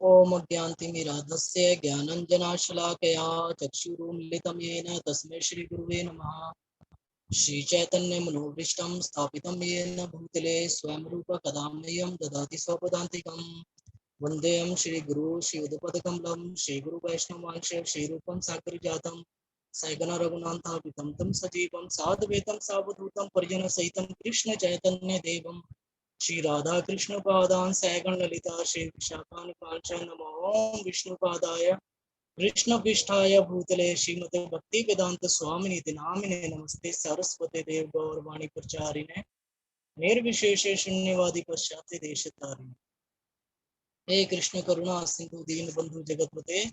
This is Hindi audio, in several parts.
ओम अज्ञानतिमिरान्धस्य ज्ञानाञ्जनशलाकया चक्षुरुन्मिलितं येन तस्मै श्रीगुरुवे नमः। श्रीचैतन्यमनोभीष्टं स्थापितं येन भूतले स्वयं रूप कदा मह्यं ददाति स्वपदान्तिकं। वन्देऽहं श्रीगुरु श्रीयुतपदकमलं श्रीगुरुवैष्णवांश श्रीरूपं साग्रजातं सैगन रघुनाथापितं तं सजीवं साद्वैतं सावधूतं परिजनसहितं कृष्ण चैतन्य देवं श्री राधा कृष्ण पादान सैगण ललिता श्री विशाखान कांच नमो विष्णुपादाय कृष्ण पृष्ठाय भूतले श्रीमते भक्ति वेदांत स्वामिनि नामिने नमस्ते सरस्वती देव गौरवाणी प्रचारिणे निर्विशेष शून्यवादी पश्चात देशतारिणे। हे कृष्ण करुणा सिंधु दीन बंधु जगतपते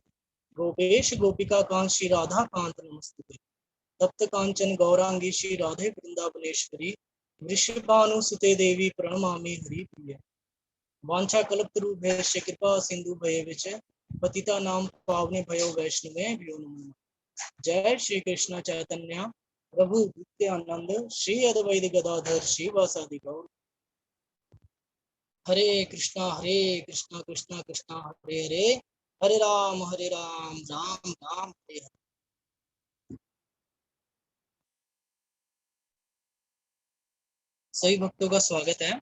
गोपेश गोपिका कांत श्री राधा कांत नमस्ते। तप्त कांचन गौरांगी श्री राधे वृंदावनेश्वरी वृषभानुसुते देवी प्रणमामि हरि प्रिय। वांछा कल्पतरुभ्यश्च कृपा सिंधु भयेविच पतिता नाम पावने भयो वैष्णवे भ्यो नमः। जय श्री कृष्ण चैतन्य प्रभु नित्यानंद श्री अद्वैत गदाधर श्रीवासादि गौर। हरे कृष्णा कृष्णा कृष्णा हरे हरे हरे राम राम राम हरे हरे। सभी भक्तों का स्वागत है।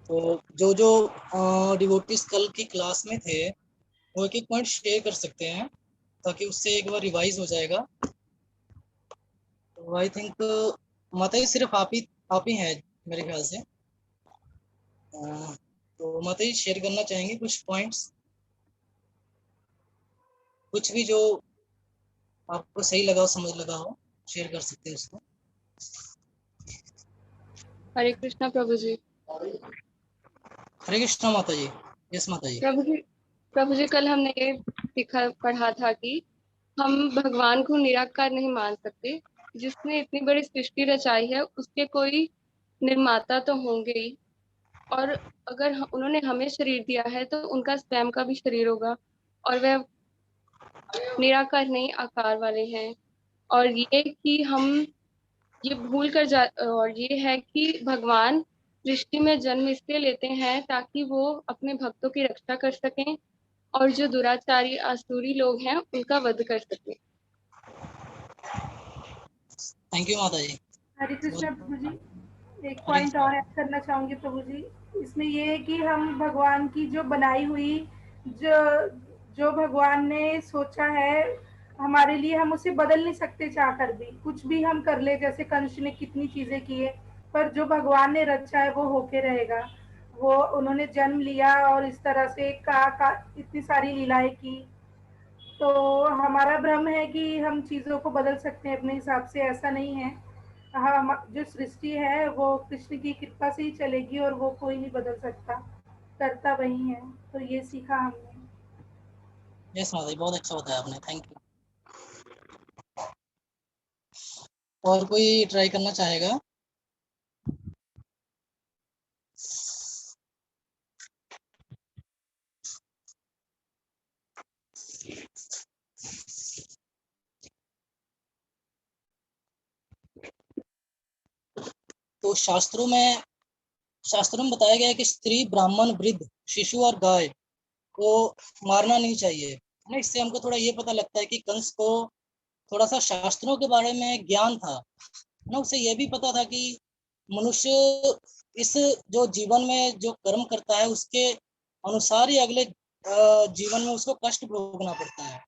तो जो डिवोटीज कल की क्लास में थे वो एक पॉइंट शेयर कर सकते हैं ताकि उससे एक बार रिवाइज हो जाएगा। तो आई थिंक माता जी सिर्फ आप ही हैं मेरे ख्याल से। तो माता जी शेयर करना चाहेंगे कुछ पॉइंट्स, कुछ भी जो आपको सही लगा हो समझ लगा हो शेयर कर सकते हैं उसको। हरे कृष्णा प्रभु जी। हरे कृष्णा माता जी। यस माता जी। प्रभु जी कल हमने ये पढ़ा था कि हम भगवान को निराकार नहीं मान सकते। जिसने इतनी बड़ी सृष्टि रचाई है उसके कोई निर्माता तो होंगे ही, और अगर उन्होंने हमें शरीर दिया है तो उनका स्वयं का भी शरीर होगा, और वह निराकार नहीं आकार वाले हैं। और ये कि हम ये भूल कर और ये है कि भगवान सृष्टि में जन्म इसलिए लेते हैं ताकि वो अपने भक्तों की रक्षा कर सकें और जो दुराचारी आसुरी लोग हैं उनका वध कर सकें। थैंक यू माता जी। हरे कृष्णा प्रभु जी। एक हरे पॉइंट और ऐड करना चाहूंगी प्रभु जी। इसमें ये है कि हम भगवान की जो बनाई हुई जो जो भगवान ने सोचा है हमारे लिए, हम उसे बदल नहीं सकते चाह कर भी। कुछ भी हम कर ले, जैसे कंस ने कितनी चीजें की है, पर जो भगवान ने रचा है वो होके रहेगा। वो उन्होंने जन्म लिया और इस तरह से इतनी सारी लीलाएं की। तो हमारा भ्रम है कि हम चीज़ों को बदल सकते हैं अपने हिसाब से, ऐसा नहीं है। हम जो सृष्टि है वो कृष्ण की कृपा से ही चलेगी और वो कोई नहीं बदल सकता, करता वही है। तो ये सीखा हमने। यस माता जी, बहुत अच्छा बताया आपने, थैंक यू। और कोई ट्राई करना चाहेगा? तो शास्त्रों में बताया गया है कि स्त्री, ब्राह्मण, वृद्ध, शिशु और गाय को मारना नहीं चाहिए, है ना। इससे हमको थोड़ा ये पता लगता है कि कंस को थोड़ा सा शास्त्रों के बारे में ज्ञान था, है ना। उसे ये भी पता था कि मनुष्य इस जो जीवन में जो कर्म करता है उसके अनुसार ही अगले जीवन में उसको कष्ट भोगना पड़ता है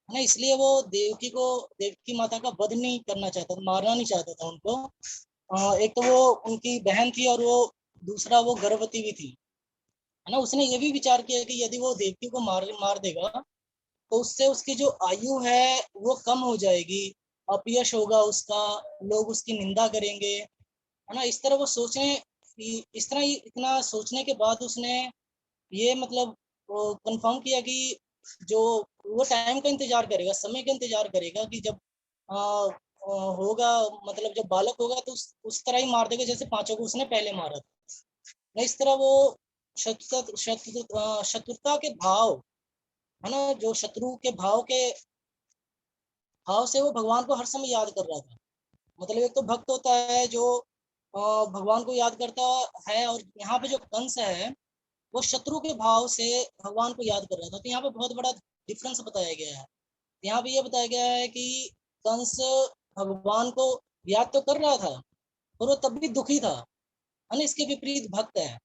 ना। इसलिए वो देवकी माता का वध नहीं करना चाहता था, मारना नहीं चाहता था उनको। एक तो वो उनकी बहन थी और वो दूसरा वो गर्भवती भी थी, है ना। उसने ये भी विचार किया कि यदि वो देवकी को मार देगा तो उससे उसकी जो आयु है वो कम हो जाएगी, अपयश होगा उसका, लोग उसकी निंदा करेंगे, है ना। इस तरह वो सोचने इस तरह इतना सोचने के बाद उसने ये मतलब कंफर्म किया कि जो वो टाइम का इंतजार करेगा, समय का इंतजार करेगा कि जब होगा, मतलब जब बालक होगा तो उस तरह ही मार देगा जैसे पांचों को उसने पहले मारा था। इस तरह वो शत्रुता के भाव, है ना, जो शत्रु के भाव के भाव से वो भगवान को हर समय याद कर रहा था। मतलब एक तो भक्त होता है जो भगवान को याद करता है, और यहाँ पे जो कंस है वो शत्रु के भाव से भगवान को याद कर रहा था। तो यहाँ पे बहुत बड़ा डिफरेंस बताया गया है। यहाँ पे ये बताया गया है कि कंस भगवान को याद तो कर रहा था और वो तब भी दुखी था, है ना। इसके विपरीत भक्त है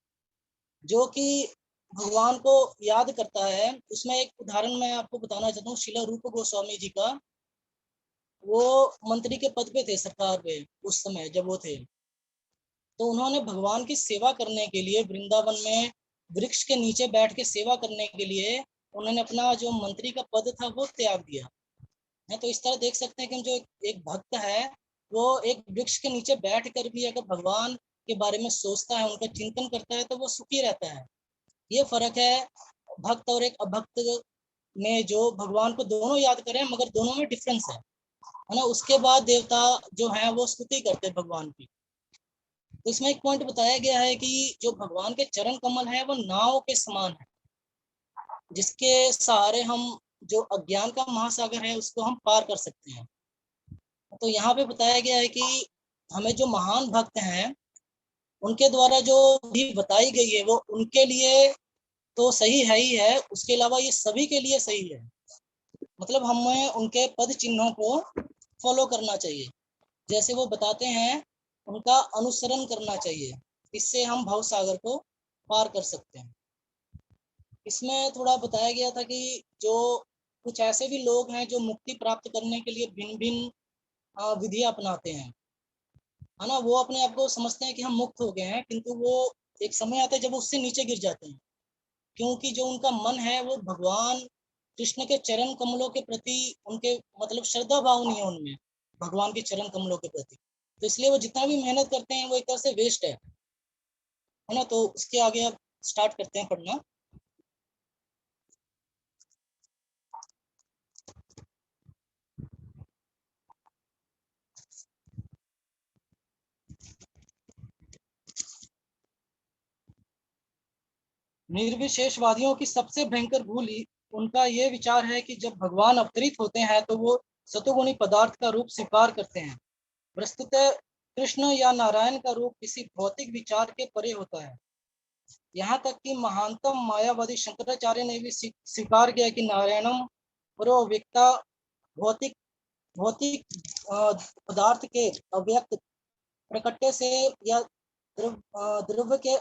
जो कि भगवान को याद करता है। उसमें एक उदाहरण मैं आपको बताना चाहता हूँ, शिला रूप गोस्वामी जी का। वो मंत्री के पद पे थे सरकार पे उस समय जब वो थे, तो उन्होंने भगवान की सेवा करने के लिए वृंदावन में वृक्ष के नीचे बैठ के सेवा करने के लिए उन्होंने अपना जो मंत्री का पद था वो त्याग दिया है। तो इस तरह देख सकते हैं कि जो एक भक्त है वो एक वृक्ष के नीचे बैठ कर भी अगर भगवान के बारे में सोचता है, उनका चिंतन करता है, तो वो सुखी रहता है। ये फर्क है भक्त और एक अभक्त में, जो भगवान को दोनों याद करें मगर दोनों में डिफरेंस है ना। उसके बाद देवता जो है वो स्तुति करते हैं भगवान की। तो इसमें एक पॉइंट बताया गया है कि जो भगवान के चरण कमल है वो नाव के समान है, जिसके सहारे हम जो अज्ञान का महासागर है उसको हम पार कर सकते हैं। तो यहाँ पे बताया गया है कि हमें जो महान भक्त हैं उनके द्वारा जो भी बताई गई है वो उनके लिए तो सही है ही है, उसके अलावा ये सभी के लिए सही है। मतलब हमें उनके पद चिन्हों को फॉलो करना चाहिए, जैसे वो बताते हैं उनका अनुसरण करना चाहिए। इससे हम भव सागर को पार कर सकते हैं। इसमें थोड़ा बताया गया था कि जो कुछ ऐसे भी लोग हैं जो मुक्ति प्राप्त करने के लिए भिन्न भिन्न विधियां अपनाते हैं, है ना। वो अपने आप को समझते हैं कि हम मुक्त हो गए हैं, किंतु वो एक समय आता है जब वो उससे नीचे गिर जाते हैं, क्योंकि जो उनका मन है वो भगवान कृष्ण के चरण कमलों के प्रति उनके मतलब श्रद्धा भाव नहीं है उनमें, भगवान के चरण कमलों के प्रति। तो इसलिए वो जितना भी मेहनत करते हैं वो एक तरह से वेस्ट है ना। तो उसके आगे आप स्टार्ट करते हैं पढ़ना। निर्विशेषवादियों की सबसे भयंकर भूल उनका ये विचार है कि जब भगवान अवतरित होते हैं तो वो सतोगुणी पदार्थ का रूप स्वीकार करते हैं। वस्तुतः कृष्ण या नारायण का रूप किसी भौतिक विचार के परे होता है। यहाँ तक कि महानतम मायावादी शंकराचार्य ने भी स्वीकार किया कि नारायणम परो व्यक्ता भौतिक भौतिक पदार्थ के अव्यक्त प्रकट्य से या द्रव्य के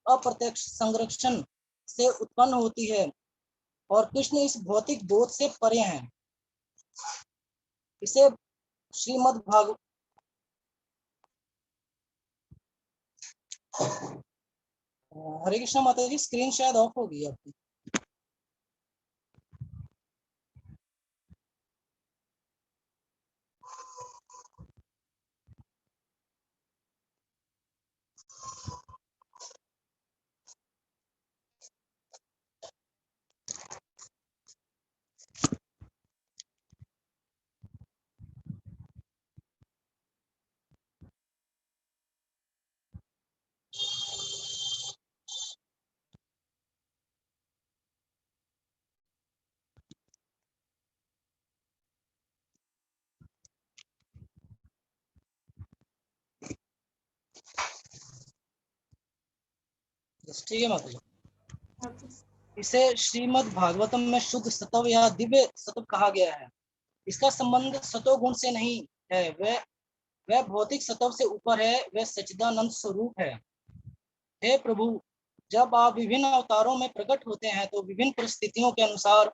अप्रत्यक्ष संरक्षण से उत्पन्न होती है, और कृष्ण इस भौतिक बोध से परे हैं। इसे श्रीमद् भागवत हरे कृष्ण माता जी, स्क्रीन शायद ऑफ हो गई आपकी। ठीक है माता जी। इसे श्रीमद् भागवतम में शुद्ध सत्व या दिव्य सत्व कहा गया है। इसका संबंध सतोगुण से नहीं है, वह भौतिक सत्व से ऊपर है, वह सच्चिदानंद स्वरूप है। हे प्रभु, जब आप विभिन्न अवतारों में प्रकट होते हैं तो विभिन्न परिस्थितियों के अनुसार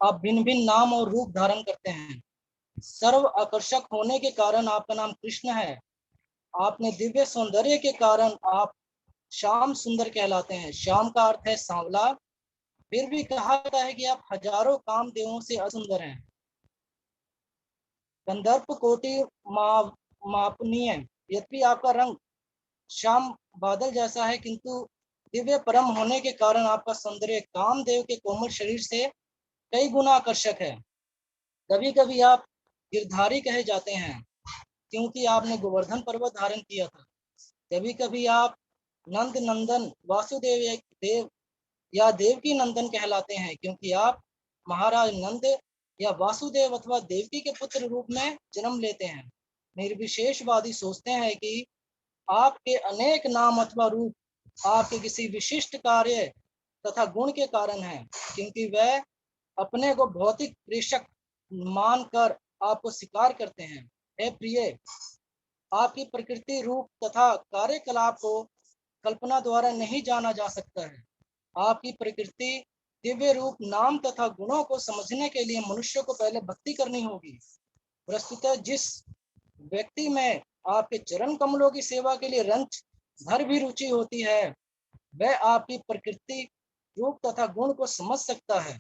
आप भिन्न भिन्न नाम और रूप धारण करते हैं। सर्व आकर्षक होने के कारण आपका नाम कृष्ण है। आपने दिव्य सौंदर्य के कारण आप श्याम सुंदर कहलाते हैं। श्याम का अर्थ है सांवला। फिर भी कहा जाता है कि आप हजारों कामदेवों से असुंदर हैं। गंधर्व कोटि मापनीय, यद्यपि आपका रंग श्याम बादल जैसा है, किंतु दिव्य परम होने के कारण आपका सौंदर्य कामदेव के कोमल शरीर से कई गुना आकर्षक है। कभी कभी आप गिरधारी कहे जाते हैं क्योंकि आपने गोवर्धन पर्वत धारण किया था। कभी कभी आप नंद नंदन वासुदेव देव या देव की नंदन कहलाते हैं, क्योंकि आप महाराज नंद या वासुदेव अथवा देवकी के पुत्र रूप में जन्म लेते हैं। निर्विशेषवादी सोचते हैं कि आपके अनेक नाम अथवा रूप आपके किसी विशिष्ट कार्य तथा गुण के कारण है, क्योंकि वह अपने को भौतिक प्रेषक मानकर आपको स्वीकार करते हैं। हे प्रिय, आपकी प्रकृति, रूप तथा कार्यकलाप को कल्पना द्वारा नहीं जाना जा सकता है। आपकी प्रकृति, दिव्य रूप, नाम तथा गुणों को समझने के लिए मनुष्य को पहले भक्ति करनी होगी। वस्तुतः जिस व्यक्ति में आपके चरण कमलों की सेवा के लिए रंच भर भी रुचि होती है, वह आपकी प्रकृति, रूप तथा गुण को समझ सकता है।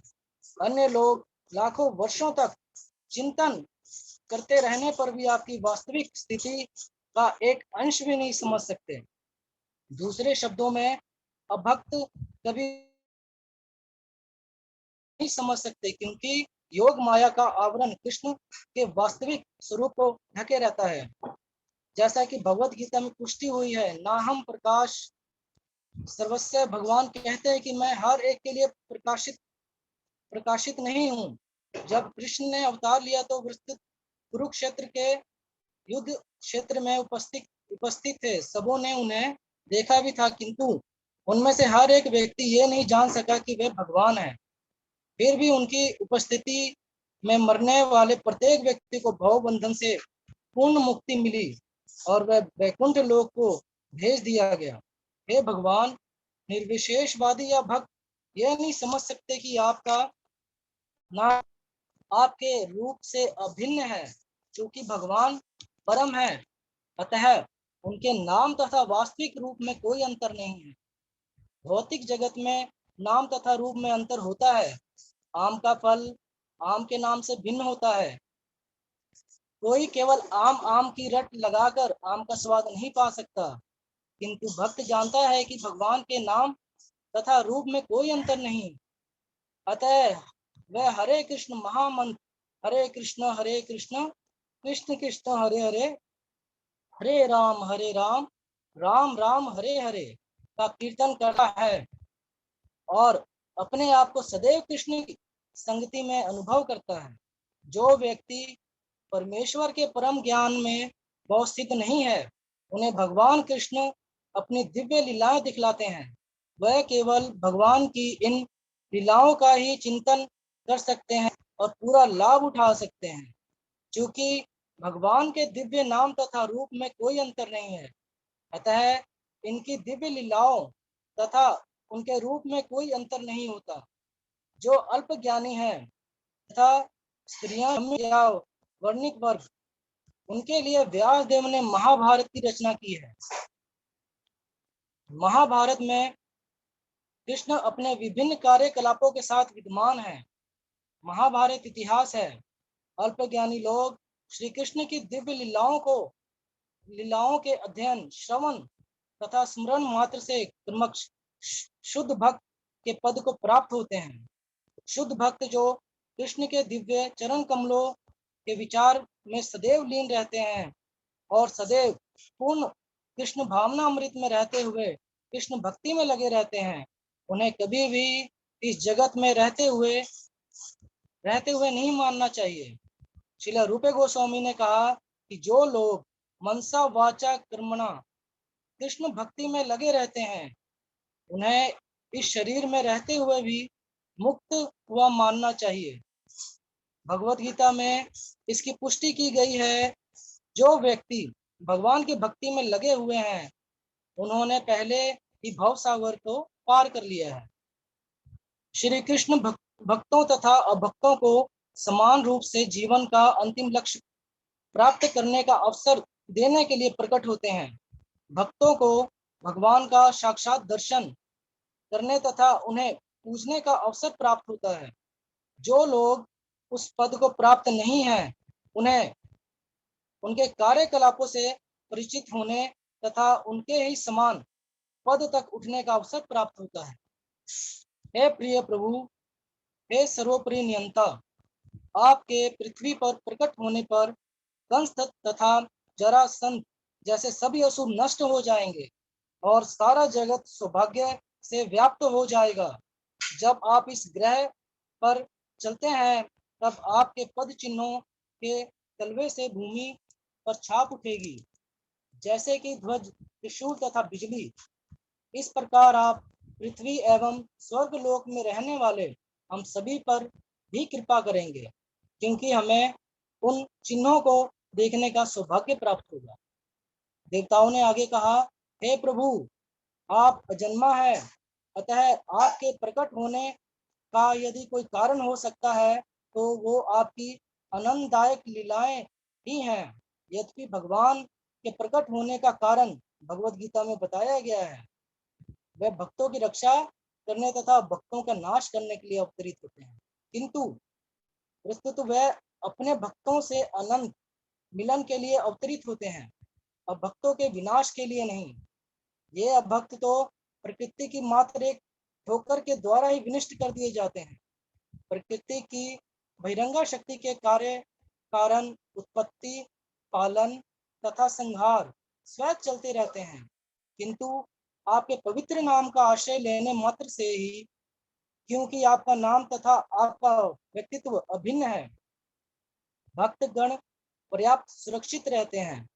अन्य लोग लाखों वर्षों तक चिंतन करते रहने पर भी आपकी वास्तविक स्थिति का एक अंश भी नहीं समझ सकते। दूसरे शब्दों में, अभक्त कभी नहीं समझ सकते, क्योंकि योग माया का आवरण कृष्ण के वास्तविक स्वरूप को ढके रहता है। जैसा कि भगवत गीता में पुष्टि हुई है, ना हम प्रकाश सर्वस्व। भगवान कहते हैं कि मैं हर एक के लिए प्रकाशित नहीं हूँ। जब कृष्ण ने अवतार लिया तो विस्तृत कुरुक्षेत्र के युद्ध क्षेत्र में उपस्थित थे। सबों ने उन्हें देखा भी था, किंतु उनमें से हर एक व्यक्ति ये नहीं जान सका कि वे भगवान हैं। फिर भी उनकी उपस्थिति में मरने वाले प्रत्येक व्यक्ति को भव बंधन से पूर्ण मुक्ति मिली और वह वैकुंठ लोक को भेज दिया गया। हे भगवान, निर्विशेषवादी या भक्त यह नहीं समझ सकते कि आपका नाम आपके रूप से अभिन्न है, क्योंकि भगवान परम है। अतः उनके नाम तथा वास्तविक रूप में कोई अंतर नहीं है। भौतिक जगत में नाम तथा रूप में अंतर होता है। आम का फल आम के नाम से भिन्न होता है। कोई केवल आम की रट लगाकर आम का स्वाद नहीं पा सकता, किंतु भक्त जानता है कि भगवान के नाम तथा रूप में कोई अंतर नहीं। अतः वह हरे कृष्ण महामंत्र, हरे कृष्ण कृष्ण कृष्ण हरे हरे, हरे राम राम राम हरे हरे का कीर्तन करता है और अपने आप को सदैव कृष्ण की संगति में अनुभव करता है। जो व्यक्ति परमेश्वर के परम ज्ञान में बहुत स्थित नहीं है, उन्हें भगवान कृष्ण अपनी दिव्य लीलाएं दिखलाते हैं। वह केवल भगवान की इन लीलाओं का ही चिंतन कर सकते हैं और पूरा लाभ उठा सकते हैं, क्योंकि भगवान के दिव्य नाम तथा रूप में कोई अंतर नहीं है। अतः इनकी दिव्य लीलाओं तथा उनके रूप में कोई अंतर नहीं होता। जो अल्प ज्ञानी है तथा स्त्रियां या वर्णिक वर्ग, उनके लिए व्यास देव ने महाभारत की रचना की है। महाभारत में कृष्ण अपने विभिन्न कार्यकलापों के साथ विद्यमान है। महाभारत इतिहास है। अल्पज्ञानी लोग श्री कृष्ण की दिव्य लीलाओं के अध्ययन, श्रवण तथा स्मरण मात्र से क्रमश शुद्ध भक्त के पद को प्राप्त होते हैं। शुद्ध भक्त जो कृष्ण के दिव्य चरण कमलों के विचार में सदैव लीन रहते हैं और सदैव पूर्ण कृष्ण भावना अमृत में रहते हुए कृष्ण भक्ति में लगे रहते हैं, उन्हें कभी भी इस जगत में रहते हुए नहीं मानना चाहिए। श्रील रूपे गोस्वामी ने कहा कि जो लोग मनसा वाचा कर्मणा कृष्ण भक्ति में लगे रहते हैं, उन्हें इस शरीर में रहते हुए भी मुक्त हुआ मानना चाहिए। भगवत गीता में इसकी पुष्टि की गई है। जो व्यक्ति भगवान की भक्ति में लगे हुए हैं, उन्होंने पहले ही भव सागर को पार कर लिया है। श्री कृष्ण भक्तों तथा अभक्तों को समान रूप से जीवन का अंतिम लक्ष्य प्राप्त करने का अवसर देने के लिए प्रकट होते हैं। भक्तों को भगवान का साक्षात दर्शन करने तथा उन्हें पूजने का अवसर प्राप्त होता है। जो लोग उस पद को प्राप्त नहीं है, उन्हें उनके कार्यकलापों से परिचित होने तथा उनके ही समान पद तक उठने का अवसर प्राप्त होता है। हे प्रिय प्रभु, हे सर्वोपरि नियंता, आपके पृथ्वी पर प्रकट होने पर कंस तथा जरासंध जैसे सभी असुर नष्ट हो जाएंगे और सारा जगत सौभाग्य से व्याप्त हो जाएगा। जब आप इस ग्रह पर चलते हैं तब आपके पद चिन्हों के तलवे से भूमि पर छाप उठेगी, जैसे कि ध्वज, त्रिशूल तथा बिजली। इस प्रकार आप पृथ्वी एवं स्वर्ग लोक में रहने वाले हम सभी पर भी कृपा करेंगे, क्योंकि हमें उन चिन्हों को देखने का सौभाग्य प्राप्त होगा। देवताओं ने आगे कहा, हे प्रभु, आप अजन्मा है, अतः आपके प्रकट होने का यदि कोई कारण हो सकता है तो वो आपकी आनंददायक लीलाएं ही हैं। यद्यपि भगवान के प्रकट होने का कारण भगवत गीता में बताया गया है। वह भक्तों की रक्षा करने तथा भक्तों का नाश करने के लिए अवतरित होते हैं, किंतु प्रस्तुत वह अपने भक्तों से अनंत मिलन के लिए अवतरित होते हैं, अब भक्तों के विनाश के लिए नहीं। ये अभक्त तो प्रकृति की मात्र एक ठोकर के द्वारा ही विनष्ट कर दिए जाते हैं। प्रकृति की बहिरंगा शक्ति के कार्य कारण उत्पत्ति, पालन तथा संहार स्वयं चलते रहते हैं, किंतु आपके पवित्र नाम का आश्रय लेने मात्र से ही, क्योंकि आपका नाम तथा आपका व्यक्तित्व अभिन्न है, भक्तगण पर्याप्त सुरक्षित रहते हैं।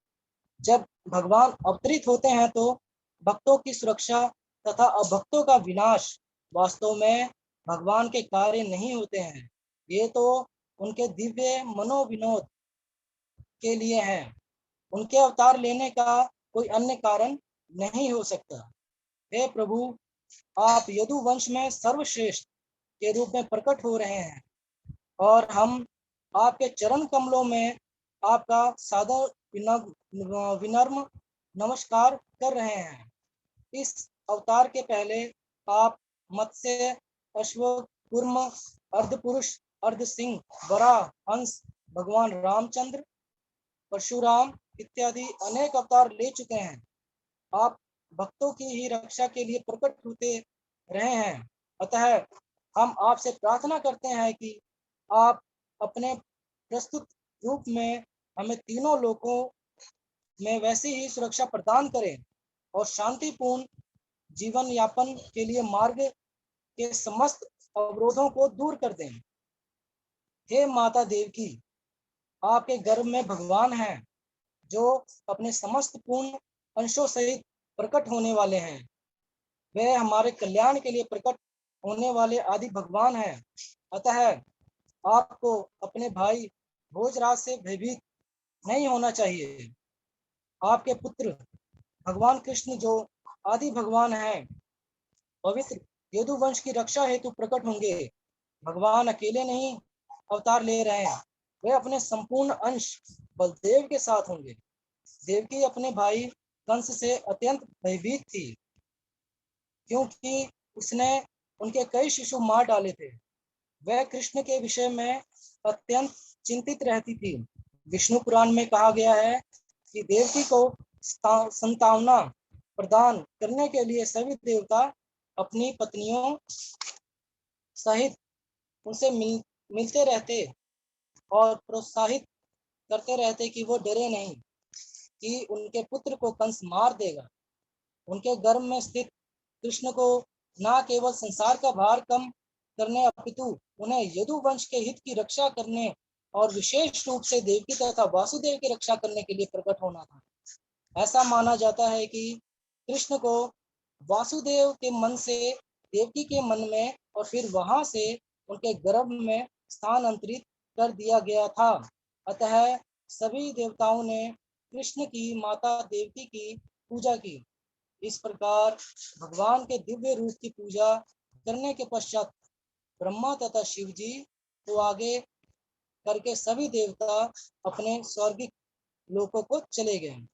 जब भगवान अवतरित होते हैं तो भक्तों की सुरक्षा तथा अभक्तों का विनाश वास्तव में भगवान के कार्य नहीं होते हैं, ये तो उनके दिव्य मनोविनोद के लिए हैं। उनके अवतार लेने का कोई अन्य कारण नहीं हो सकता। हे प्रभु, आप यदु वंश में सर्वश्रेष्ठ के रूप में प्रकट हो रहे हैं और हम आपके चरण कमलों में आपका सादर विनम्र नमस्कार कर रहे हैं। इस अवतार के पहले आप मत्स्य, अश्व, कूर्म, अर्धपुरुष, अर्धसिंह, वराह, हंस, भगवान रामचंद्र, परशुराम इत्यादि अनेक अवतार ले चुके हैं। आप भक्तों की ही रक्षा के लिए प्रकट होते रहे हैं, अतः हम आपसे प्रार्थना करते हैं कि आप अपने प्रस्तुत रूप में हमें तीनों लोकों में वैसी ही सुरक्षा प्रदान करें और शांतिपूर्ण जीवन यापन के लिए मार्ग के समस्त अवरोधों को दूर कर दें। हे माता देवकी, आपके गर्भ में भगवान हैं, जो अपने समस्त पूर्ण अंशों सहित प्रकट होने वाले हैं। वे हमारे कल्याण के लिए प्रकट होने वाले आदि भगवान हैं, अतः आपको अपने भाई भोजराज से भयभीत नहीं होना चाहिए। आपके पुत्र भगवान कृष्ण, जो आदि भगवान हैं, पवित्र यदुवंश की रक्षा हेतु प्रकट होंगे। भगवान अकेले नहीं अवतार ले रहे हैं, वे अपने संपूर्ण अंश बलदेव के साथ होंगे। देवकी अपने भाई कंस से अत्यंत भयभीत थी, क्योंकि उसने उनके कई शिशु मार डाले थे। वह कृष्ण के विषय में अत्यंत चिंतित रहती थी। विष्णु पुराण में कहा गया है कि देवकी को संतावना प्रदान करने के लिए सभी देवता अपनी पत्नियों सहित उनसे मिलते रहते और प्रोत्साहित करते रहते कि वो डरे नहीं कि उनके पुत्र को कंस मार देगा। उनके गर्भ में स्थित कृष्ण को न केवल संसार का भार कम करने अपितु उन्हें यदुवंश के हित की रक्षा करने और विशेष रूप से देवकी तथा वासुदेव की रक्षा करने के लिए प्रकट होना था। ऐसा माना जाता है कि कृष्ण को वासुदेव के मन से देवकी के मन में और फिर वहां से उनके गर्भ में स्थानांतरित कर दिया गया था। अतः सभी देवताओं ने कृष्ण की माता देवकी की पूजा की। इस प्रकार भगवान के दिव्य रूप की पूजा करने के पश्चात ब्रह्मा तथा शिव जी को आगे करके सभी देवता अपने स्वर्गिक लोकों को चले गए।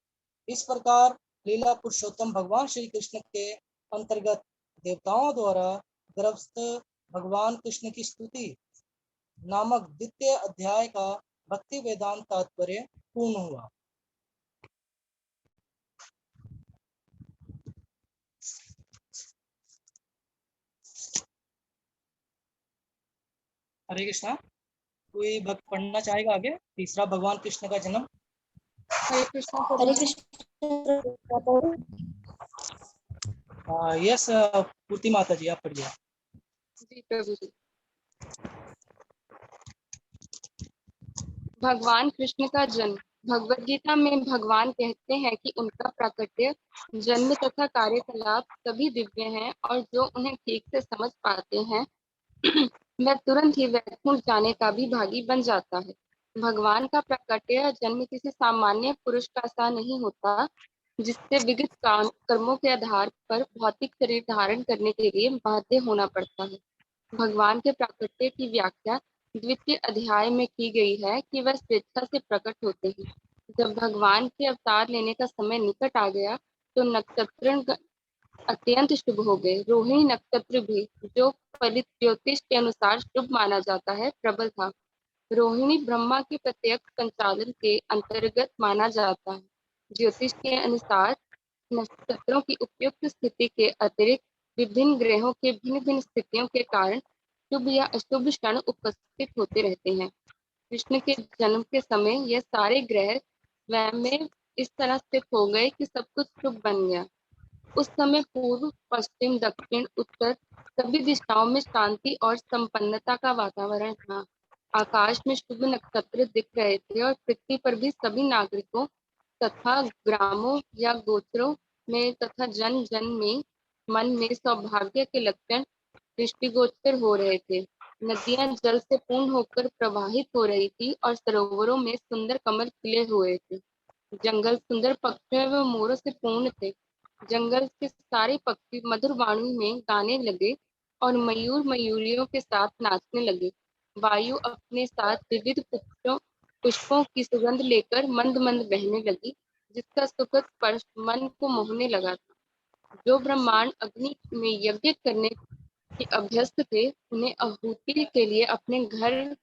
इस प्रकार लीला पुरुषोत्तम भगवान श्री कृष्ण के अंतर्गत देवताओं द्वारा गर्भस्थ भगवान कृष्ण की स्तुति नामक द्वितीय अध्याय का भक्ति वेदांत तात्पर्य पूर्ण हुआ। हरे कृष्णा। कोई भक्त पढ़ना चाहेगा आगे? तीसरा भगवान कृष्ण का जन्म। हरे कृष्ण। हरे कृष्ण। यस पूर्ति माता जी, आप पढ़िए। जी प्रभु जी। भगवान कृष्ण का जन्म। भगवत गीता में भगवान कहते हैं कि उनका प्राकट्य, जन्म तथा कार्यकलाप सभी दिव्य हैं और जो उन्हें ठीक से समझ पाते हैं वह तुरंत ही वैकुंठ जाने का भी भागी बन जाता है। भगवान का प्राकट्य या जन्म किसी सामान्य पुरुष का सा नहीं होता, जिससे विविध कर्मों के आधार पर भौतिक शरीर धारण करने के लिए बाध्य होना पड़ता है। भगवान के प्राकट्य की व्याख्या द्वितीय अध्याय में की गई है कि वह स्वेच्छा से प्रकट होते हैं। जब भगवान के अवतार लेने का समय निकट आ गया तो नक्षत्र अत्यंत शुभ हो गए। रोहिणी नक्षत्र भी, जो फलित ज्योतिष के अनुसार शुभ माना जाता है, प्रबल था। रोहिणी ब्रह्मा के प्रत्यक्ष संचालन के अंतर्गत माना जाता है। ज्योतिष के अनुसार नक्षत्रों की उपयुक्त स्थिति के अतिरिक्त विभिन्न ग्रहों के भिन्न भिन्न स्थितियों के कारण शुभ या अशुभ क्षण उपस्थित होते रहते हैं। कृष्ण के जन्म के समय यह सारे ग्रह स्वयं में इस तरह स्थित हो गए कि सब कुछ शुभ बन गया। उस समय पूर्व, पश्चिम, दक्षिण, उत्तर सभी दिशाओं में शांति और संपन्नता का वातावरण था। आकाश में शुभ नक्षत्र दिख रहे थे और पृथ्वी पर भी सभी नागरिकों तथा ग्रामों या गोत्रों में तथा जन जन में मन में सौभाग्य के लक्षण दृष्टिगोचर हो रहे थे। नदियां जल से पूर्ण होकर प्रवाहित हो रही थी और सरोवरों में सुंदर कमल खिले हुए थे। जंगल सुंदर पक्षियों व मोरों से पूर्ण थे। जंगल के सारे पक्षी मधुर वाणी में गाने लगे और मयूर मयूरियों के साथ नाचने लगे। वायु अपने साथ विविध पुष्पों की सुगंध लेकर मंद मंद बहने लगी, जिसका सुखद स्पर्श मन को मोहने लगा था। जो ब्रह्मांड अग्नि में यज्ञ करने के अभ्यस्त थे, उन्हें आहुति के लिए अपने घर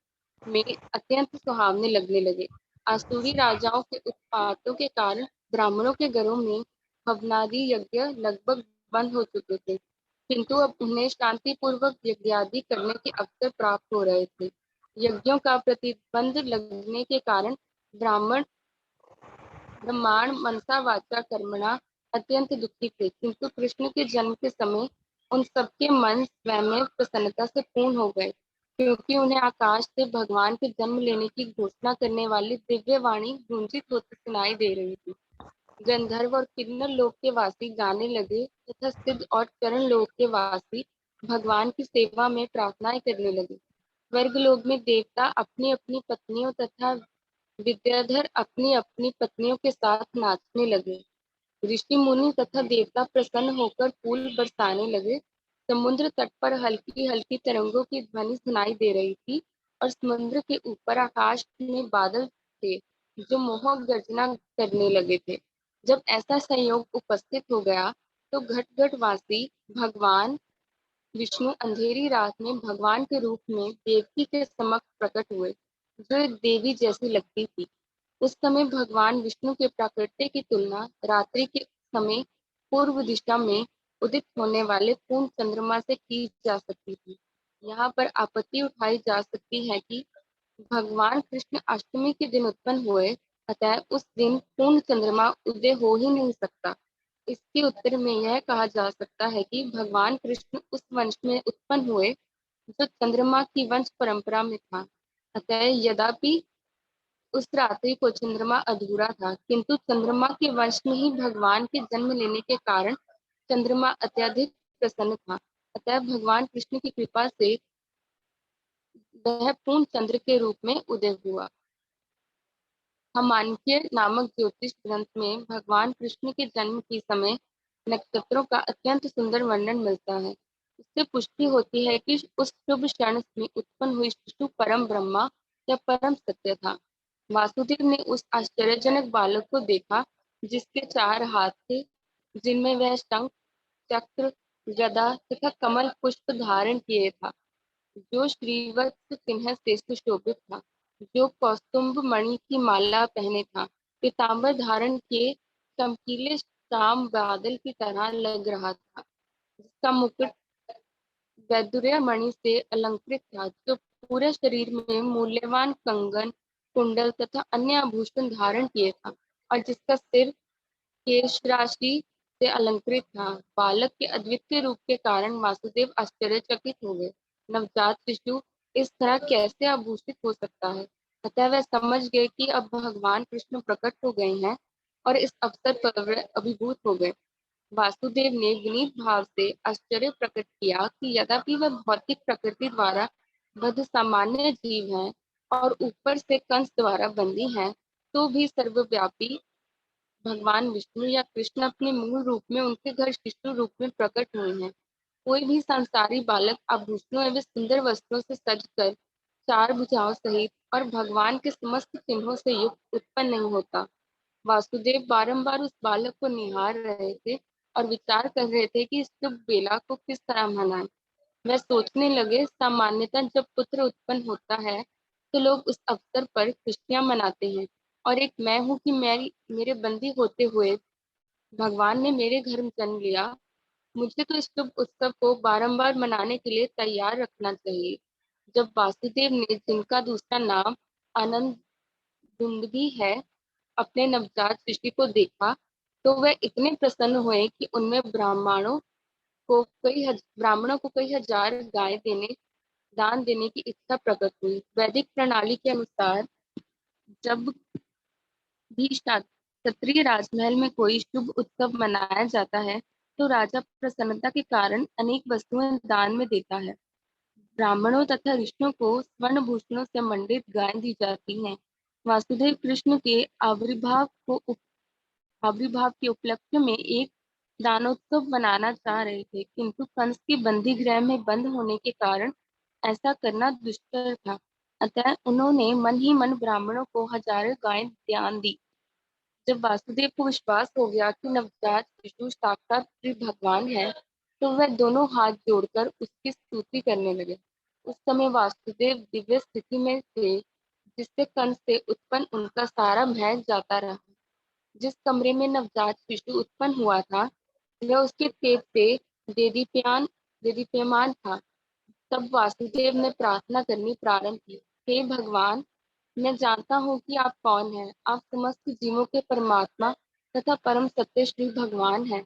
में अत्यंत सुहावने लगने लगे। आसुरी राजाओं के उत्पातों के कारण ब्राह्मणों के घरों में हवनादि यज्ञ लगभग बंद हो चुके थे, किंतु अब उन्हें शांतिपूर्वक यज्ञादि करने के अवसर प्राप्त हो रहे थे। यज्ञों का प्रतिबंध लगने के कारण ब्रह्मांड मनसा वाचा कर्मणा अत्यंत दुखी थे, किंतु कृष्ण के जन्म के समय उन सबके मन स्वयं में प्रसन्नता से पूर्ण हो गए, क्योंकि उन्हें आकाश से भगवान के जन्म लेने की घोषणा करने वाली दिव्य वाणी गूंजित होती सुनाई दे रही थी। गंधर्व और किन्नर लोक के वासी गाने लगे तथा सिद्ध और चरण लोक के वासी भगवान की सेवा में प्रार्थनाएं करने लगे। स्वर्ग लोक में देवता अपनी अपनी पत्नियों तथा विद्याधर अपनी अपनी पत्नियों के साथ नाचने लगे। ऋषि मुनि तथा देवता प्रसन्न होकर फूल बरसाने लगे। समुद्र तट पर हल्की हल्की तरंगों की ध्वनि सुनाई दे रही थी और समुद्र के ऊपर आकाश में बादल थे जो मोहक गर्जना करने लगे थे। जब ऐसा संयोग उपस्थित हो गया तो घट घट वासी भगवान विष्णु अंधेरी रात में भगवान के रूप में देवकी के समक्ष प्रकट हुए, जो एक देवी जैसी लगती थी। उस समय भगवान विष्णु के प्राकट्य की तुलना रात्रि के समय पूर्व दिशा में उदित होने वाले पूर्ण चंद्रमा से की जा सकती थी। यहाँ पर आपत्ति उठाई जा सकती है कि भगवान कृष्ण अष्टमी के दिन उत्पन्न हुए, अतः उस दिन पूर्ण चंद्रमा उदय हो ही नहीं सकता। इसके उत्तर में यह कहा जा सकता है कि भगवान कृष्ण उस वंश में उत्पन्न हुए जो चंद्रमा की वंश परंपरा में था। अतः यद्यपि उस रात्रि को चंद्रमा अधूरा था, किंतु चंद्रमा के वंश में ही भगवान के जन्म लेने के कारण चंद्रमा अत्यधिक प्रसन्न था। अतः भगवान कृष्ण की कृपा से वह पूर्ण चंद्र के रूप में उदय हुआ। मानकीय नामक ज्योतिष ग्रंथ में भगवान कृष्ण के जन्म के समय नक्षत्रों का अत्यंत सुंदर वर्णन मिलता है। इससे पुष्टि होती है कि उस शुभ क्षण में उत्पन्न हुई शिशु परम ब्रह्मा या परम सत्य था। वासुदेव ने उस आश्चर्यजनक बालक को देखा जिसके 4 हाथ थे, जिनमें वह शंख, चक्र, गदा तथा कमल पुष्प धारण किए था, जो श्रीवत्स चिन्ह से सुशोभित था, जो कौस्तुभ मणि की माला पहने था, पीताम्बर धारण किए चमकीले श्याम बादल की तरह लग रहा था, जिसका मुकुट वैदुर्य मणि से अलंकृत था, जो पूरे शरीर में मूल्यवान कंगन, कुंडल तथा अन्य आभूषण धारण किए था और जिसका सिर केश राशि से अलंकृत था। बालक के अद्वितीय रूप के कारण वासुदेव आश्चर्यचकित हो गए। नवजात शिशु इस तरह कैसे आभूषित हो सकता है? अतः वह समझ गए कि अब भगवान कृष्ण प्रकट हो गए हैं और इस अवसर पर वे अभिभूत हो गए। वासुदेव ने विनीत भाव से आश्चर्य प्रकट किया कि यद्यपि वह भौतिक प्रकृति द्वारा बद्ध सामान्य जीव हैं और ऊपर से कंस द्वारा बंदी हैं, तो भी सर्वव्यापी भगवान विष्णु या कृष्ण अपने मूल रूप में उनके घर शिशु रूप में प्रकट हुए हैं। कोई भी संसारी बालक आभूषणों एवं सुंदर वस्त्रों से सजकर चार भुजाओं सहित और भगवान के समस्त चिन्हों से युक्त उत्पन्न नहीं होता। वासुदेव बारंबार उस बालक को निहार रहे थे और विचार कर रहे थे कि इस शुभ बेला को किस तरह मनाएं। वह सोचने लगे, सामान्यतः जब पुत्र उत्पन्न होता है तो लोग उस अवसर पर खुशियां मनाते हैं, और एक मैं हूँ कि मेरे बंदी होते हुए भगवान ने मेरे घर जन्म लिया। मुझे तो इस शुभ उत्सव को बारंबार मनाने के लिए तैयार रखना चाहिए। जब वासुदेव ने, जिनका दूसरा नाम आनंद दुंदुभी है, अपने नवजात शिशु को देखा, तो वह इतने प्रसन्न हुए कि उनमें ब्राह्मणों को कई हजार गाय दान देने की इच्छा प्रकट हुई। वैदिक प्रणाली के अनुसार जब भी क्षत्रिय राजमहल में कोई शुभ उत्सव मनाया जाता है, तो राजा प्रसन्नता के कारण अनेक वस्तुएं दान में देता है। ब्राह्मणों तथा ऋषियों को स्वर्ण भूषणों से मंडित गाय दी जाती हैं। वासुदेव कृष्ण के आविर्भाव के उपलक्ष्य में एक दानोत्सव मनाना चाह रहे थे, किंतु कंस के बंदी गृह में बंद होने के कारण ऐसा करना दुष्कर था। अतः उन्होंने मन ही मन ब्राह्मणों को हजारों गायें दान दी। जब वासुदेव को विश्वास हो गया कि नवजात शिशु साक्षात श्री भगवान है, तो वह दोनों हाथ जोड़कर उसकी स्तुति करने लगे। उस समय वासुदेव दिव्य स्थिति में थे, जिससे कंस से उत्पन्न उनका सारा भय जाता रहा। जिस कमरे में नवजात शिशु उत्पन्न हुआ था, वह उसके तेज से देदीप्यमान था। तब वासुदेव ने प्रार्थना करनी प्रारंभ की। हे भगवान, मैं जानता हूँ कि आप कौन हैं। आप समस्त जीवों के परमात्मा तथा परम सत्य श्री भगवान हैं।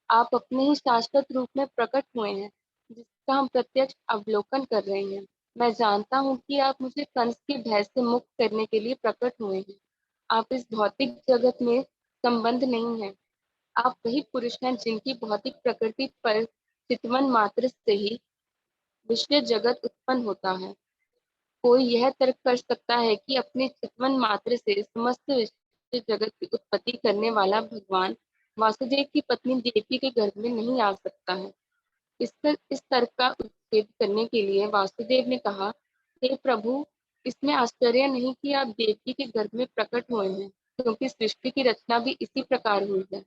आप अपने ही शाश्वत रूप में प्रकट हुए हैं, जिसका हम प्रत्यक्ष अवलोकन कर रहे हैं। मैं जानता हूँ कि आप मुझे कंस के भय से मुक्त करने के लिए प्रकट हुए हैं। आप इस भौतिक जगत में संबंध नहीं है। आप वही पुरुष हैं जिनकी भौतिक प्रकृति पर चितवन मात्र से ही विश्व जगत उत्पन्न होता है। कोई यह तर्क कर सकता है कि अपने चितवन मात्र से समस्त विश्व जगत की उत्पत्ति करने वाला भगवान वासुदेव की पत्नी देवकी के गर्भ में नहीं आ सकता है। इस तर्क का उच्छेद करने के लिए वासुदेव ने कहा, हे प्रभु, इसमें आश्चर्य नहीं कि आप देवकी के गर्भ में प्रकट हुए हैं, क्योंकि सृष्टि की रचना भी इसी प्रकार हुई है।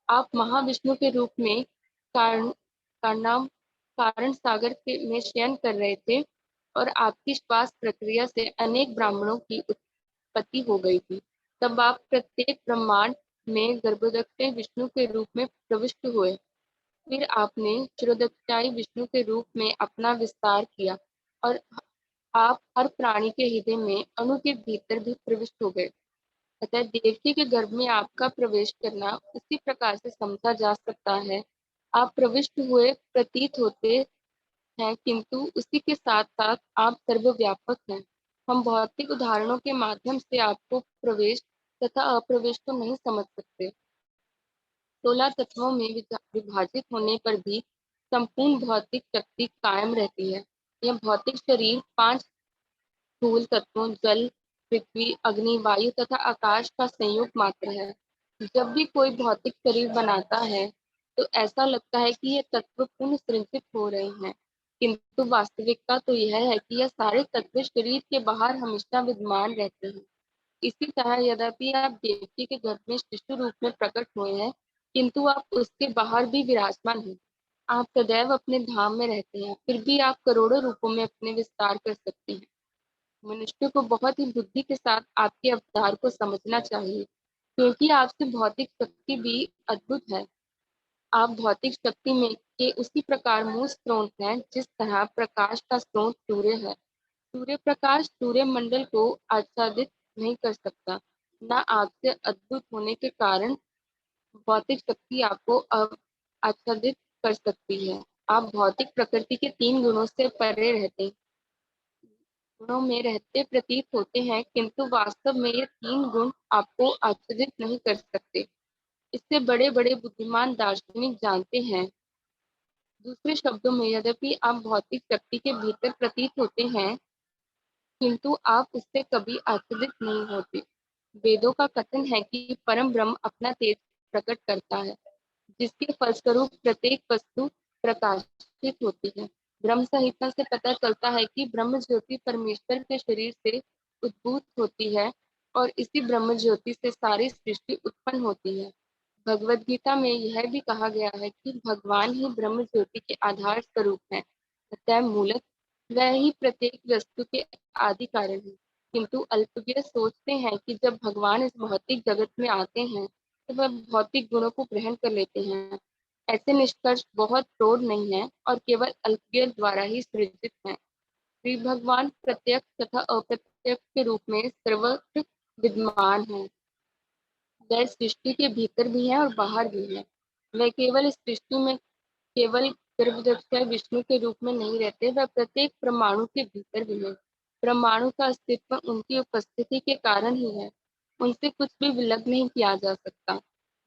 आप महाविष्णु के रूप में कारण कारणाम कारण सागर में शयन कर रहे थे, और आपकी श्वास प्रक्रिया से अनेक ब्राह्मणों की उत्पत्ति हो गई थी। तब आप प्रत्येक ब्रह्मांड में गर्भोदक विष्णु के रूप में प्रविष्ट हुए। फिर आपने क्षीरोदक्षाई विष्णु के रूप में अपना विस्तार किया, और आप हर प्राणी के हृदय में अणु के भीतर भी प्रविष्ट हो गए। अतः देवकी के गर्भ में आपका प्रवेश करना उसी प्रकार से समझा जा सकता है। आप प्रविष्ट हुए प्रतीत होते हैं, किंतु उसी के साथ साथ आप सर्वव्यापक हैं। हम भौतिक उदाहरणों के माध्यम से आपको प्रवेश तथा अप्रवेश को नहीं समझ सकते। 16 तत्वों में विभाजित होने पर भी संपूर्ण भौतिक शक्ति कायम रहती है। यह भौतिक शरीर 5 स्थूल तत्वों जल, पृथ्वी, अग्नि, वायु तथा आकाश का संयोग मात्र है। जब भी कोई भौतिक शरीर बनाता है, तो ऐसा लगता है कि ये तत्व पुनः सृजित हो रहे हैं, किंतु वास्तविकता तो यह है कि यह सारे तत्व शरीर के बाहर हमेशा विद्यमान रहते हैं। इसी तरह यद्यपि आप देवकी के गर्भ में शिशु रूप में प्रकट हुए हैं, किंतु आप उसके बाहर भी विराजमान हैं। आप सदैव अपने धाम में रहते हैं, फिर भी आप करोड़ों रूपों में अपने विस्तार कर सकते हैं। मनुष्य को बहुत ही बुद्धि के साथ आपके अवतार को समझना चाहिए, क्योंकि आपसे भौतिक शक्ति भी अद्भुत है। आप भौतिक शक्ति में के उसी प्रकार मूल स्रोत हैं, जिस तरह प्रकाश का स्रोत सूर्य है। सूर्य प्रकाश सूर्य मंडल को आच्छादित नहीं कर सकता। न आपसे अद्भुत होने के कारण भौतिक शक्ति आपको आच्छादित कर सकती है। आप भौतिक प्रकृति के 3 गुणों से परे रहते हैं। गुणों में रहते प्रतीत होते हैं, किंतु वास्तव में ये 3 गुण आपको आच्छादित नहीं कर सकते। इससे बड़े बड़े बुद्धिमान दार्शनिक जानते हैं। दूसरे शब्दों में, यद्यपि आप भौतिक शक्ति के भीतर प्रतीत होते हैं, किंतु आप उससे कभी आच्छादित नहीं होते। वेदों का कथन है कि परम ब्रह्म अपना तेज प्रकट करता है, जिसके फलस्वरूप प्रत्येक वस्तु प्रकाशित होती है। ब्रह्म संहिता से पता चलता है कि ब्रह्म ज्योति परमेश्वर के शरीर से उद्भूत होती है और इसी ब्रह्म ज्योति से सारी सृष्टि उत्पन्न होती है। भगवद गीता में यह भी कहा गया है कि भगवान ही ब्रह्म ज्योति के आधार स्वरूप है, अतः मूलत वह ही प्रत्येक वस्तु के आदि कारण है। किंतु अल्पज्ञ सोचते हैं कि जब भगवान इस भौतिक जगत में आते हैं तो वह भौतिक गुणों को ग्रहण कर लेते हैं। ऐसे निष्कर्ष बहुत प्रौढ़ नहीं है और केवल अल्पज्ञ द्वारा ही सृजित है। श्री भगवान प्रत्यक्ष तथा अप्रत्यक्ष के रूप में सर्वत्र विद्यमान है। वह सृष्टि के भीतर भी है और बाहर भी है। वह केवल इस सृष्टि में केवल गर्भदक्षा विष्णु के रूप में नहीं रहते, वह प्रत्येक परमाणु के भीतर भी है। परमाणु का अस्तित्व उनकी उपस्थिति के कारण ही है। उनसे कुछ भी विलग नहीं किया जा सकता।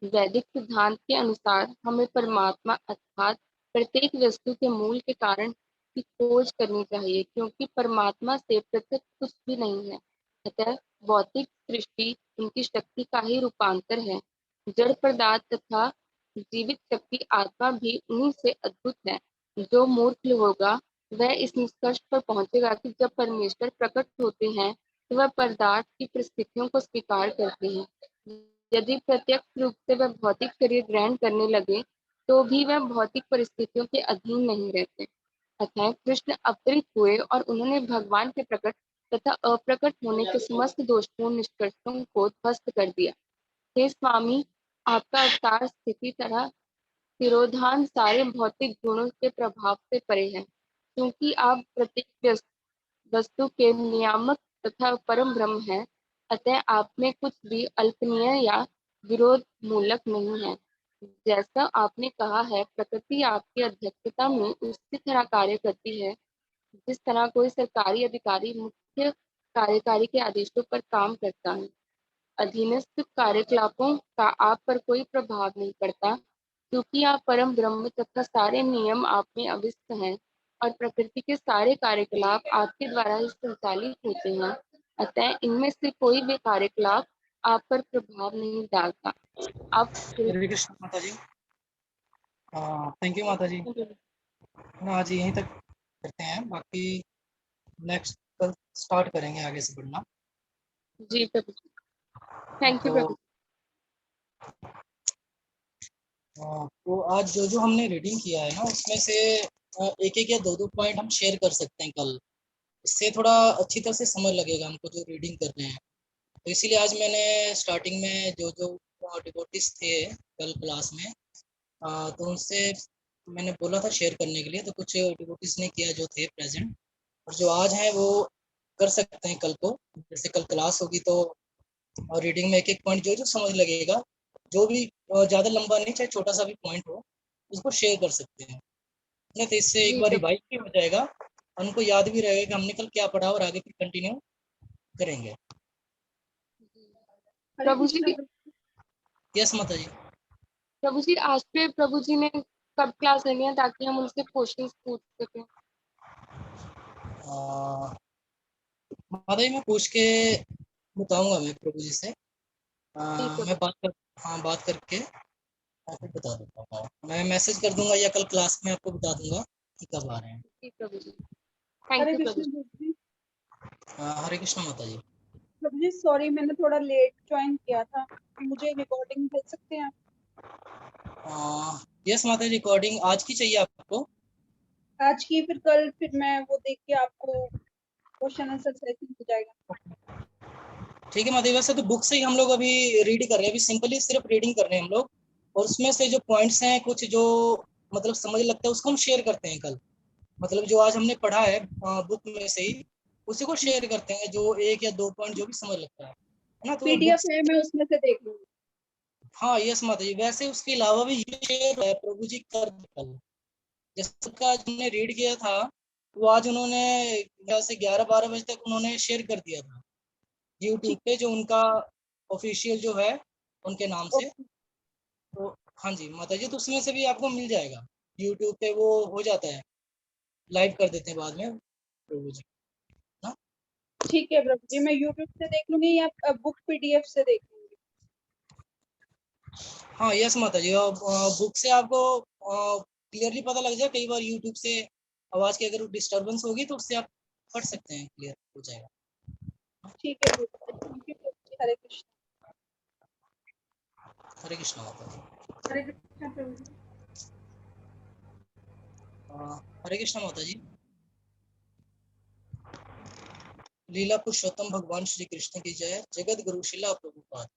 वैदिक सिद्धांत के अनुसार हमें परमात्मा अर्थात प्रत्येक वस्तु के मूल के कारण की खोज करनी चाहिए, क्योंकि परमात्मा से पृथक कुछ भी नहीं है। अतः भौतिक सृष्टि उनकी शक्ति का ही रूपांतर है। जड़ पदार्थ तथा जीवित शक्ति आत्मा भी उन्हीं से अद्भुत है। जो मूर्ख होगा वह इस निष्कर्ष पर पहुंचेगा कि जब परमेश्वर प्रकट होते हैं तो वह पदार्थ की परिस्थितियों को स्वीकार करते हैं। यदि प्रत्यक्ष रूप से वह भौतिक शरीर ग्रहण करने लगे तो भी वह भौतिक परिस्थितियों के अधीन नहीं रहते। अतः कृष्ण अवतरित हुए और उन्होंने भगवान के प्रकट तथा अप्रकट होने के समस्त दोषपूर्ण निष्कर्षों को ध्वस्त कर दिया। हे स्वामी, आपका अवतार स्थिति तरह तिरोधान सारे भौतिक गुणों के प्रभाव से परे है, क्योंकि आप प्रत्येक वस्तु के नियामक तथा परम ब्रह्म है। अतः आप में कुछ भी अल्पनीय या विरोध मूलक नहीं है। जैसा आपने कहा है, प्रकृति आपकी अध्यक्षता में उसी तरह कार्य करती है जिस तरह कोई सरकारी अधिकारी मुख्य कार्यकारी के आदेशों पर काम करता है। अधीनस्थ कार्यकलापों का आप पर कोई प्रभाव नहीं पड़ता, क्योंकि आप परम ब्रह्म तथा सारे नियम आप में अवस्थित हैं और प्रकृति के सारे कार्यकलाप आपके द्वारा ही संचालित होते हैं। अतः इनमें से कोई भी कार्यकलाप आप पर प्रभाव नहीं डालता। आप हरे कृष्ण माता जी। थैंक यू माता जी। आज यहीं तक करते हैं, बाकी नेक्स्ट कल स्टार्ट करेंगे आगे से पढ़ना। जी प्रभु, थैंक यू प्रभु। तो आज जो हमने रीडिंग किया है ना, उसमें से एक एक या दो दो पॉइंट हम शेयर कर सकते हैं कल। इससे थोड़ा अच्छी तरह से समझ लगेगा हमको जो रीडिंग कर रहे हैं। तो इसीलिए आज मैंने स्टार्टिंग में जो डिवोटीज थे कल क्लास में, तो उनसे मैंने बोला था शेयर करने के लिए, तो कुछ डिवोटीज ने किया जो थे प्रेजेंट, और जो आज हैं वो कर सकते हैं कल को। जैसे कल क्लास होगी तो और रीडिंग में एक एक पॉइंट जो समझ लगेगा, जो भी ज़्यादा लंबा नहीं, चाहे छोटा सा भी पॉइंट हो, उसको शेयर कर सकते हैं। नहीं तो इससे एक बार रिवाइज भी हो जाएगा, उनको याद भी रहेगा कि हमने कल क्या पढ़ा और आगे फिर कंटिन्यू करेंगे। प्रभु जी, यस माता जी। प्रभु जी, आज पे प्रभु जी ने कब क्लास लेनी है ताकि हम उनसे क्वेश्चंस पूछ सकें? माता जी मैं पूछ के बताऊंगा मैं प्रभु जी से। मैं बात करके आपको बता देता हूँ। मैं मैसेज कर दूंगा या कल क्लास में आपको बता दूंगा कि कब आ रहे हैं। जी प्रभु जी, थैंक यू प्रभु जी। हरे कृष्ण माता जी। प्रभु जी सॉरी, मैंने थोड़ा लेट ज्वाइन किया था, मुझे रिकॉर्डिंग भेज सकते हैं आप? यस माता जी, रिकॉर्डिंग आज की चाहिए आपको? आज की, फिर कल फिर मैं वो देख के आपको क्वेश्चन आंसर सेशन हो जाएगा। ठीक है माता जी। वैसे तो बुक से ही हम लोग अभी रीड कर रहे हैं, अभी सिंपली सिर्फ रीडिंग कर रहे हैं हम लोग, और उसमें से जो पॉइंट्स हैं कुछ जो मतलब समझ लगता है उसको हम शेयर करते हैं कल। मतलब जो आज हमने पढ़ा है बुक में से ही उसी को शेयर करते हैं, जो एक या दो पॉइंट जो भी समझ लगता है ना, तो पीडीएफ है, मैं उसमें से देख लूंगी। हाँ यस माता जी। वैसे उसके अलावा भी ये शेयर है प्रभु जी कर कल, जैसे का हमने रीड किया था वो आज उन्होंने यहाँ से 11-12 बजे तक उन्होंने शेयर कर दिया था यूट्यूब पे, जो उनका ऑफिशियल जो है उनके नाम से। तो हाँ जी माता जी, तो उसमें से भी आपको मिल जाएगा, यूट्यूब पे वो हो जाता है, लाइव कर देते हैं बाद में प्रभु जी ना। ठीक है प्रभु जी, मैं यूट्यूब से देख लूंगी या बुक PDF से देख लूंगी? हाँ यस माता जी, बुक से आपको क्लियरली पता लग जाए। कई बार यूट्यूब से आवाज की अगर डिस्टरबेंस होगी तो उससे आप पढ़ सकते हैं, क्लियर हो जाएगा। ठीक है प्रभु जी, थैंक यू प्रभु जी। हरे कृष्ण। हरे कृष्ण माता जी। हरे कृष्ण प्रभु जी। हरे कृष्ण माता जी। लीला पुरुषोत्तम भगवान श्री कृष्ण की जय। जगत गुरु शिला प्रभुपाद।